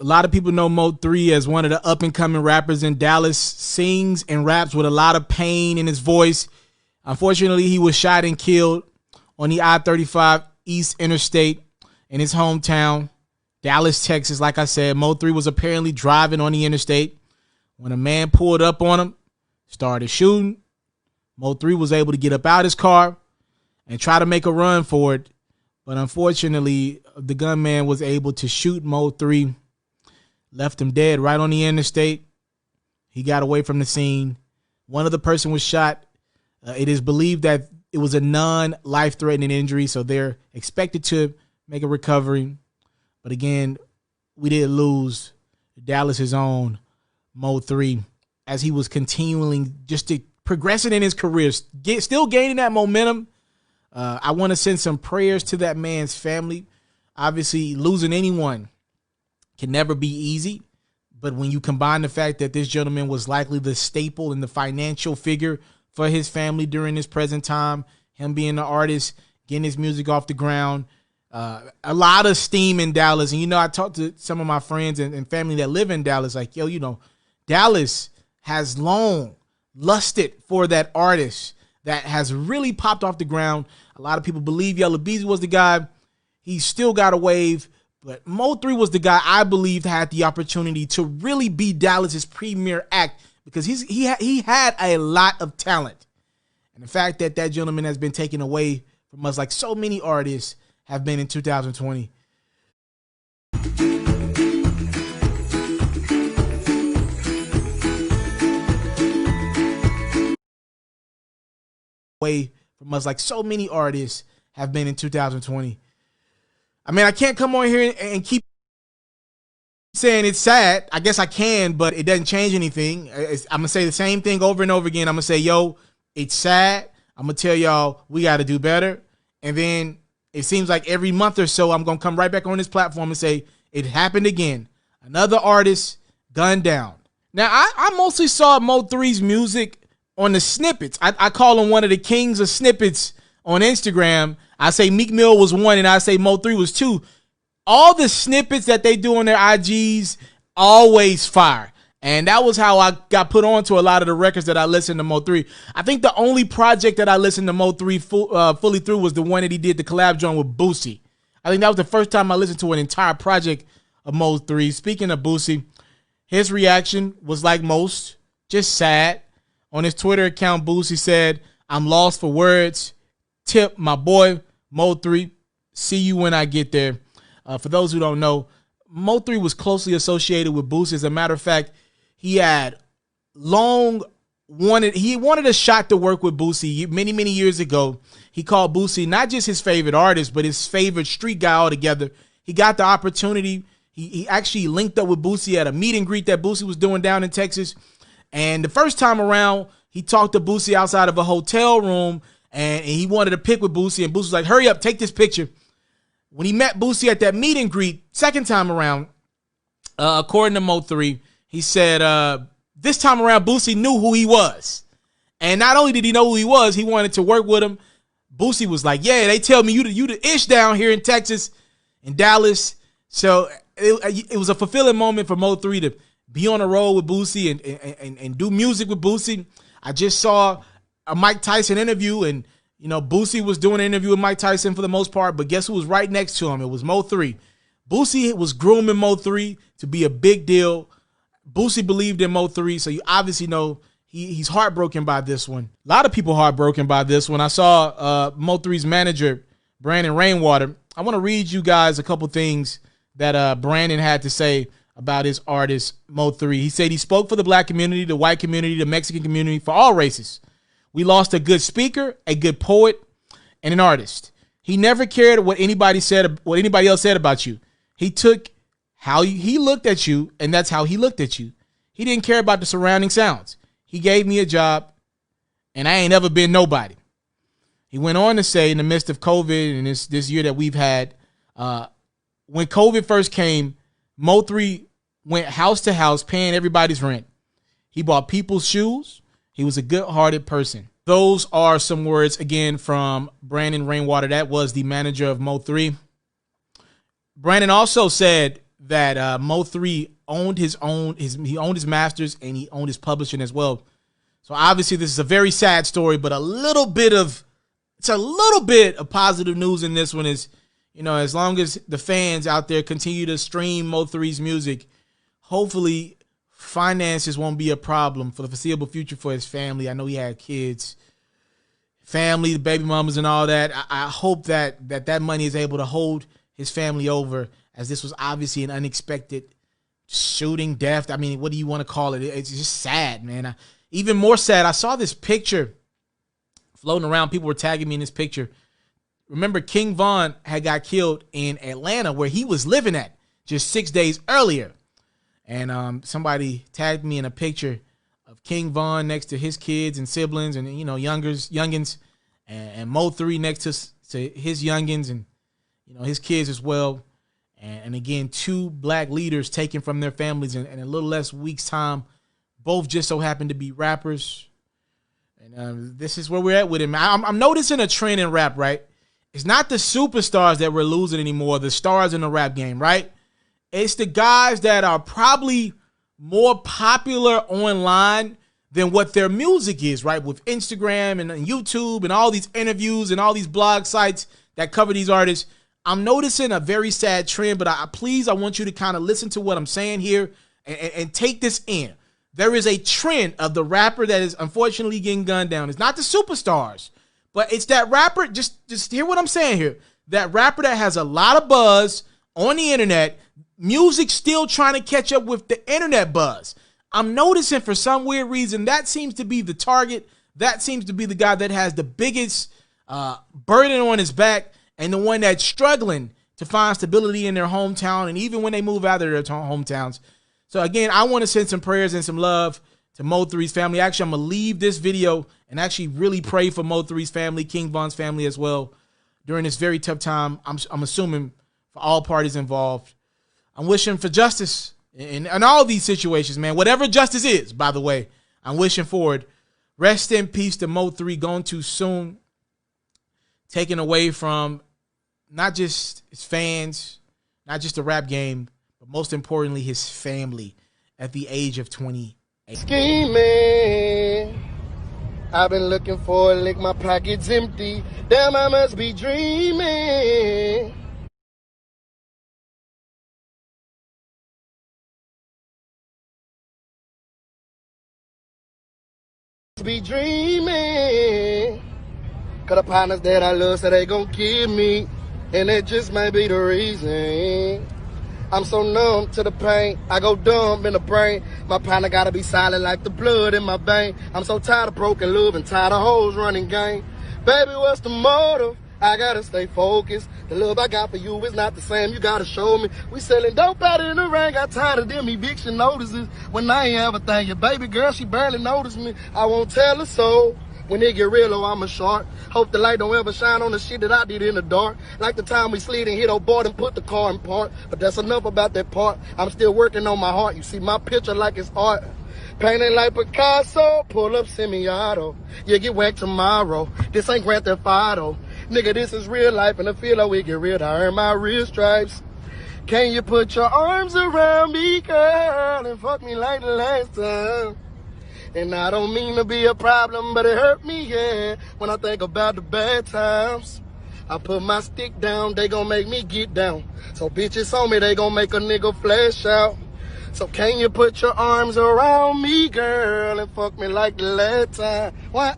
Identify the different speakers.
Speaker 1: lot of people know Mo3 as one of the up-and-coming rappers in Dallas. Sings and raps with a lot of pain in his voice. Unfortunately, he was shot and killed on the I-35 East Interstate in his hometown, Dallas, Texas. Like I said, Mo3 was apparently driving on the interstate when a man pulled up on him, started shooting. Mo3 was able to get up out his car and try to make a run for it. But unfortunately, the gunman was able to shoot Mo3, left him dead right on the interstate. He got away from the scene. One other person was shot. It is believed that it was a non-life-threatening injury, so they're expected to make a recovery. But again, we did lose Dallas's own Mo3 as he was continuing just to progressing in his career, still gaining that momentum. I want to send some prayers to that man's family. Obviously, losing anyone can never be easy. But when you combine the fact that this gentleman was likely the staple and the financial figure for his family during this present time, him being the artist, getting his music off the ground, a lot of steam in Dallas. And, I talked to some of my friends and family that live in Dallas, like, Dallas has long lusted for that artist that has really popped off the ground. A lot of people believe Yella Beezy was the guy. He still got a wave, but Mo3 was the guy I believed had the opportunity to really be Dallas's premier act because he had a lot of talent. And the fact that that gentleman has been taken away from us like so many artists have been in 2020. Away from us like so many artists have been in 2020. I mean, I can't come on here and keep saying it's sad. I guess I can, but it doesn't change anything. I'm going to say the same thing over and over again. I'm going to say, yo, it's sad. I'm going to tell y'all we got to do better. And then it seems like every month or so, I'm going to come right back on this platform and say, it happened again. Another artist gunned down. Now, I mostly saw Mo3's music on the snippets. I call him one of the kings of snippets on Instagram. I say Meek Mill was one and I say Mo3 was two. All the snippets that they do on their IGs always fire. And that was how I got put on to a lot of the records that I listened to Mo3. I think the only project that I listened to Mo3 fully through was the one that he did the collab joint with Boosie. I think that was the first time I listened to an entire project of Mo3. Speaking of Boosie, his reaction was like most, just sad. On his Twitter account, Boosie said, "I'm lost for words. Tip my boy, Mo3. See you when I get there." For those who don't know, Mo3 was closely associated with Boosie. As a matter of fact, he had wanted a shot to work with Boosie many years ago. He called Boosie not just his favorite artist, but his favorite street guy altogether. He got the opportunity. He actually linked up with Boosie at a meet and greet that Boosie was doing down in Texas. And the first time around, he talked to Boosie outside of a hotel room, and he wanted to pic with Boosie. And Boosie was like, "Hurry up, take this picture." When he met Boosie at that meet and greet, second time around, according to Mo3, he said this time around Boosie knew who he was. And not only did he know who he was, he wanted to work with him. Boosie was like, "Yeah, they tell me you the ish down here in Texas, in Dallas." So it was a fulfilling moment for Mo3 to be on the road with Boosie and do music with Boosie. I just saw a Mike Tyson interview, and Boosie was doing an interview with Mike Tyson for the most part, but guess who was right next to him? It was Mo3. Boosie was grooming Mo3 to be a big deal. Boosie believed in Mo3, so you obviously know he's heartbroken by this one. A lot of people heartbroken by this one. I saw Mo3's manager, Brandon Rainwater. I want to read you guys a couple things that Brandon had to say about his artist, Mo3. He said he spoke for the black community, the white community, the Mexican community, for all races. We lost a good speaker, a good poet, and an artist. He never cared what anybody else said about you. He took how he looked at you, and that's how he looked at you. He didn't care about the surrounding sounds. He gave me a job, and I ain't ever been nobody. He went on to say, in the midst of COVID and this year that we've had, when COVID first came, Mo3 went house to house paying everybody's rent. He bought people's shoes. He was a good-hearted person. Those are some words, again, from Brandon Rainwater. That was the manager of Mo3. Brandon also said that Mo3 owned he owned his masters and he owned his publishing as well. So obviously this is a very sad story, but a little bit of positive news in this one is, you know, as long as the fans out there continue to stream Mo3's music, hopefully finances won't be a problem for the foreseeable future for his family. I know he had kids, family, the baby mamas and all that. I hope that money is able to hold his family over, as this was obviously an unexpected shooting, death. I mean, what do you want to call it? It's just sad, man. Even more sad, I saw this picture floating around. People were tagging me in this picture. Remember, King Von had got killed in Atlanta, where he was living at just 6 days earlier. And somebody tagged me in a picture of King Von next to his kids and siblings and, you know, youngins, and Mo3 next to his youngins and, you know, his kids as well. And again, 2 black leaders taken from their families in a little less week's time. Both just so happen to be rappers. And this is where we're at with him. I'm noticing a trend in rap, right? It's not the superstars that we're losing anymore, the stars in the rap game, right? It's the guys that are probably more popular online than what their music is, right? With Instagram and YouTube and all these interviews and all these blog sites that cover these artists. I'm noticing a very sad trend, but I want you to kind of listen to what I'm saying here and take this in. There is a trend of the rapper that is unfortunately getting gunned down. It's not the superstars, but it's that rapper. Just hear what I'm saying here. That rapper that has a lot of buzz on the internet, music still trying to catch up with the internet buzz. I'm noticing for some weird reason that seems to be the target. That seems to be the guy that has the biggest burden on his back and the one that's struggling to find stability in their hometown and even when they move out of their hometowns. So again, I want to send some prayers and some love to Mo3's family. Actually, I'm going to leave this video and actually really pray for Mo3's family, King Von's family as well during this very tough time. I'm assuming for all parties involved. I'm wishing for justice in all these situations, man. Whatever justice is, by the way, I'm wishing for it. Rest in peace to Mo3, gone too soon. Taken away from not just his fans, not just the rap game, but most importantly, his family at the age of 28.
Speaker 2: Scheming. I've been looking for a lick, my pocket's empty. Damn, I must be dreaming. Be dreaming. Cause the partners that I love say they gon' kill me, and that just might be the reason. I'm so numb to the pain, I go dumb in the brain. My partner gotta be silent like the blood in my vein. I'm so tired of broken love and tired of hoes running game. Baby, what's the motive? I gotta stay focused. The love I got for you is not the same, you gotta show me. We selling dope out in the rain, got tired of them eviction notices. When I ain't ever thank your baby girl, she barely noticed me. I won't tell her so. When it get real, oh, I'm a shark. Hope the light don't ever shine on the shit that I did in the dark. Like the time we slid and hit old board and put the car in park. But that's enough about that part. I'm still working on my heart. You see my picture like it's art. Painting like Picasso, pull up semi-auto. You get whacked tomorrow. This ain't Grand Theft Auto. Nigga, this is real life and I feel like we get real. I earn my real stripes. Can you put your arms around me, girl, and fuck me like the last time? And I don't mean to be a problem, but it hurt me, yeah, when I think about the bad times. I put my stick down, they gon' make me get down. So bitches on me, they gon' make a nigga flash out. So can you put your arms around me, girl, and fuck me like the last time? Why